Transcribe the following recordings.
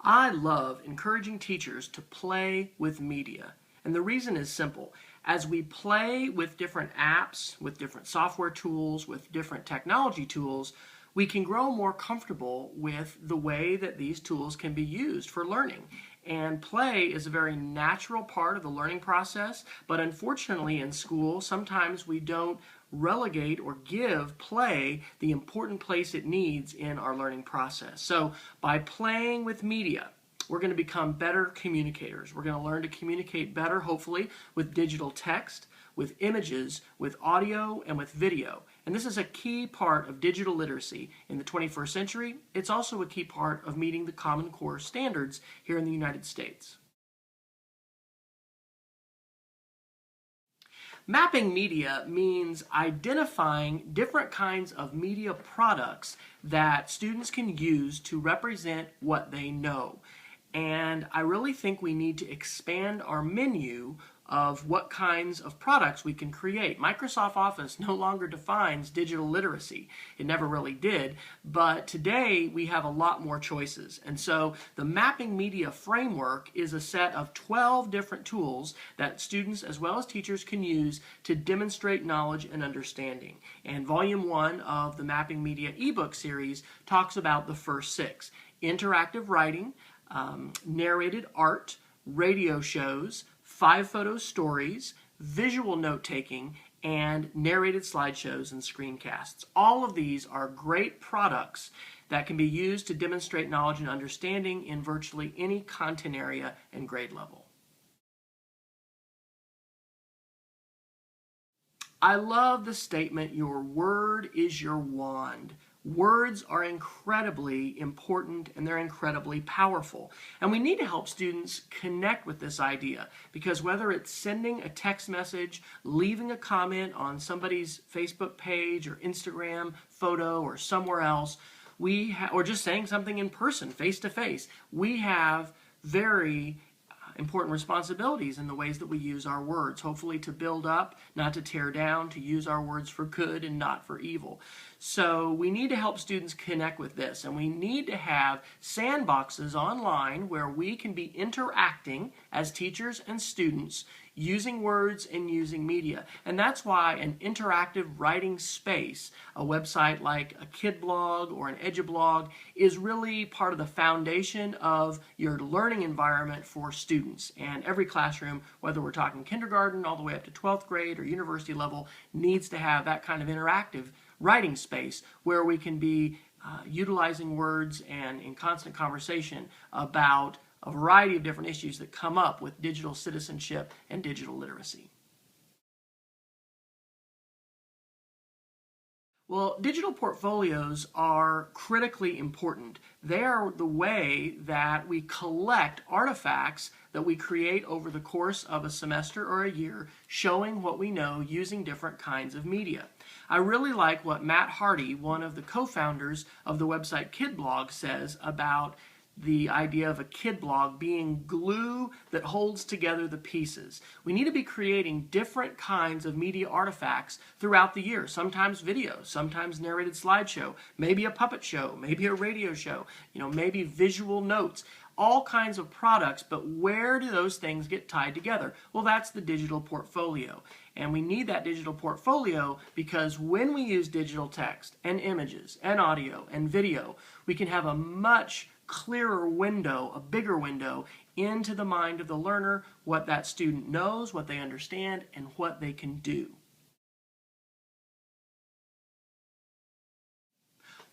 I love encouraging teachers to play with media. And the reason is simple. As we play with different apps, with different software tools, with different technology tools, we can grow more comfortable with the way that these tools can be used for learning. And play is a very natural part of the learning process, but unfortunately in school, sometimes we don't relegate or give play the important place it needs in our learning process. So by playing with media, we're going to become better communicators. We're going to learn to communicate better, hopefully, with digital text, with images, with audio, and with video. And this is a key part of digital literacy in the 21st century. It's also a key part of meeting the Common Core standards here in the United States. Mapping media means identifying different kinds of media products that students can use to represent what they know. And I really think we need to expand our menu of what kinds of products we can create. Microsoft Office no longer defines digital literacy. It never really did, but today we have a lot more choices. And so the Mapping Media Framework is a set of 12 different tools that students as well as teachers can use to demonstrate knowledge and understanding. And Volume 1 of the Mapping Media ebook series talks about the first 6. Interactive writing, narrated art, radio shows, 5-photo stories, visual note-taking, and narrated slideshows and screencasts. All of these are great products that can be used to demonstrate knowledge and understanding in virtually any content area and grade level. I love the statement, "Your word is your wand." Words are incredibly important and they're incredibly powerful. And we need to help students connect with this idea because whether it's sending a text message, leaving a comment on somebody's Facebook page or Instagram photo or somewhere else, or just saying something in person, face to face, we have very important responsibilities in the ways that we use our words, hopefully to build up, not to tear down, to use our words for good and not for evil. So we need to help students connect with this, and we need to have sandboxes online where we can be interacting as teachers and students using words and using media. And that's why an interactive writing space, a website like a kid blog or an edublog, is really part of the foundation of your learning environment for students. And every classroom, whether we're talking kindergarten all the way up to 12th grade or university level, needs to have that kind of interactive writing space where we can be utilizing words and in constant conversation about a variety of different issues that come up with digital citizenship and digital literacy. Well, digital portfolios are critically important. They are the way that we collect artifacts that we create over the course of a semester or a year, showing what we know using different kinds of media. I really like what Matt Hardy, one of the co-founders of the website KidBlog, says about the idea of a kid blog being glue that holds together the pieces. We need to be creating different kinds of media artifacts throughout the year. Sometimes video, sometimes narrated slideshow, maybe a puppet show, maybe a radio show, maybe visual notes. All kinds of products, but where do those things get tied together? Well, that's the digital portfolio. And we need that digital portfolio because when we use digital text and images and audio and video, we can have a much clearer window, a bigger window into the mind of the learner, what that student knows, what they understand, and what they can do.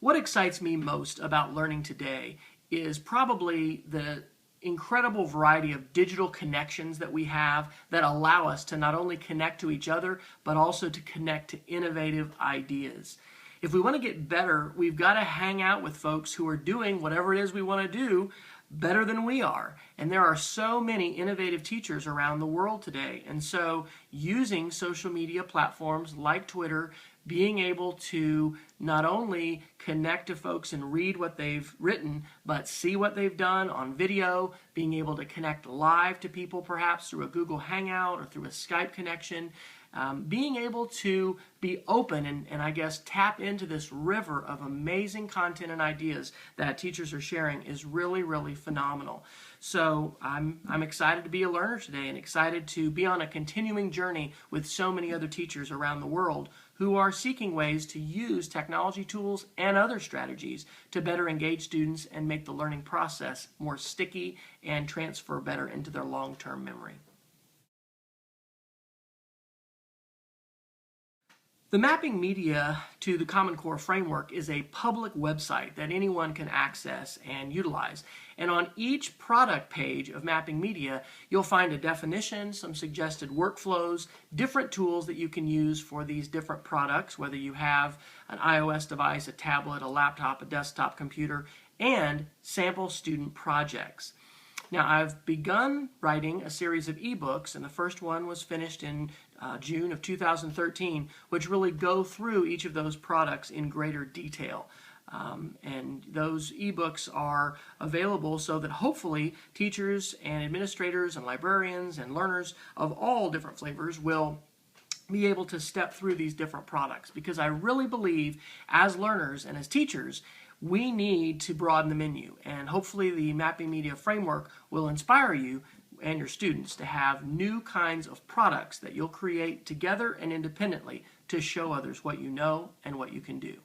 What excites me most about learning today is probably the incredible variety of digital connections that we have that allow us to not only connect to each other, but also to connect to innovative ideas. If we want to get better, we've got to hang out with folks who are doing whatever it is we want to do better than we are. And there are so many innovative teachers around the world today. And so using social media platforms like Twitter, being able to not only connect to folks and read what they've written, but see what they've done on video, being able to connect live to people perhaps through a Google Hangout or through a Skype connection, being able to be open and I guess tap into this river of amazing content and ideas that teachers are sharing is really, really phenomenal. So I'm excited to be a learner today and excited to be on a continuing journey with so many other teachers around the world who are seeking ways to use technology tools and other strategies to better engage students and make the learning process more sticky and transfer better into their long-term memory. The Mapping Media to the Common Core framework is a public website that anyone can access and utilize. And on each product page of Mapping Media, you'll find a definition, some suggested workflows, different tools that you can use for these different products, whether you have an iOS device, a tablet, a laptop, a desktop computer, and sample student projects. Now, I've begun writing a series of ebooks, and the first one was finished in June of 2013, which really go through each of those products in greater detail. And those ebooks are available so that hopefully teachers and administrators and librarians and learners of all different flavors will be able to step through these different products, because I really believe as learners and as teachers we need to broaden the menu, and hopefully the Mapping Media framework will inspire you and your students to have new kinds of products that you'll create together and independently to show others what you know and what you can do.